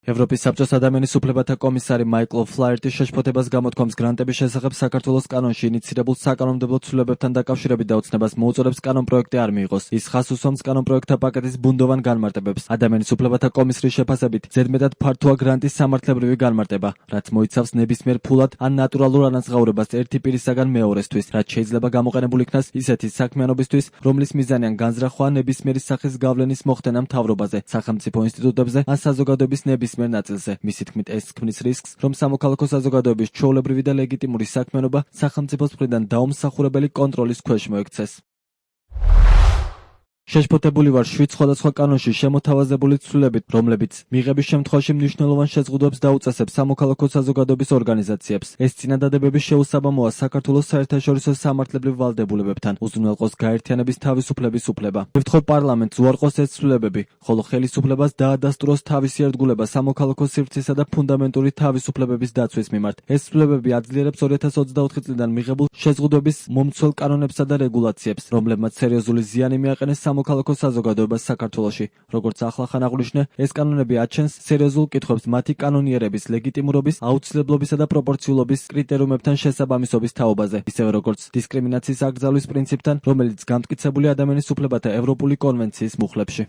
ევროპის საბჭოს ადამიანის უფლებათა კომისარი მაიკლ ოფლაერტი შეშფოთებას გამოთქვამს გრანტების შესახებ საქართველოს კანონში ინიცირებულ საკანონმდებლო ცვლილებებთან დაკავშირებით დაუცნებას მოუწოდებს კანონპროექტი არ მიიღოს. ის ხაზს უსვამს კანონპროექტთა პაკეტის ბუნდოვან განმარტებებს. ადამიანის უფლებათა კომისრის შეფასებით ზედმეტად ფართოა გრანტის სამართლებრივი განმარტება, რაც მოიცავს ნებისმიერ ფულად ან ნატურალურ ანაზღაურებას ერთი პირისაგან მეორესთვის, რაც შეიძლება გამოყენებულ იქნას ისეთი საქმიანობისთვის, რომლის მიზანი ან განზრახვა ნებისმიერი სახის გავლენის მოხდენა მთავრობაზე, სახელმწიფო ინსტიტუტებზე ან საზოგადოების ნებისმიერ ნაწილზე. მისი თქმით, ეს ქმნის რისკს, რომ სამოქალაქო საზოგადოების ჩვეულებრივი და ლეგიტიმური საქმიანობა სახელმწიფოს მხრიდან დაუმსახურებელი კონტროლის ქვეშ მოექცეს. შეშფოთებული ვარ 7 სხვადასხვა კანონში შემოთავაზებული ცვლილებით, რომლებიც მიღების შემთხვევაში მნიშვნელოვან შეზღუდვებს დაუწესებს სამოქალაქო საზოგადოების ორგანიზაციებს. ეს წინადადებები შეუსაბამოა საქართველოს საერთაშორისო სამართლებრივ ვალდებულებებთან, უზრუნველყოს გაერთიანების თავისუფლების უფლება. ევთხო პარლამენტს უარყოს ეს ცვლილებები, ხოლო ხელისუფლებას დაადასტუროს თავისი ერთგულება სამოქალაქო სივრცისა და ფუნდამენტური თავისუფლებების დაცვის მიმართ. ეს ცვლილებები აძლიერებს 2024 წლიდან მიღებულ შეზღუდვების მომცველ კანონებსა და რეგულაციებს, რომლებმაც სერიოზული ზიანი მიაყენეს სამოქალაქო საზოგადოებას საქართველოში. როგორც ახლახან აღვნიშნე, ეს კანონები აჩენს სერიოზულ კითხვებს მათი კანონიერების, ლეგიტიმურობის, აუცილებლობისა და პროპორციულობის კრიტერიუმებთან შესაბამისობის თაობაზე, ისევე როგორც დისკრიმინაციის აკრძალვის პრინციპთან, რომელიც განმტკიცებულია ადამიანის უფლებათა ევროპული კონვენციის მუხლებში.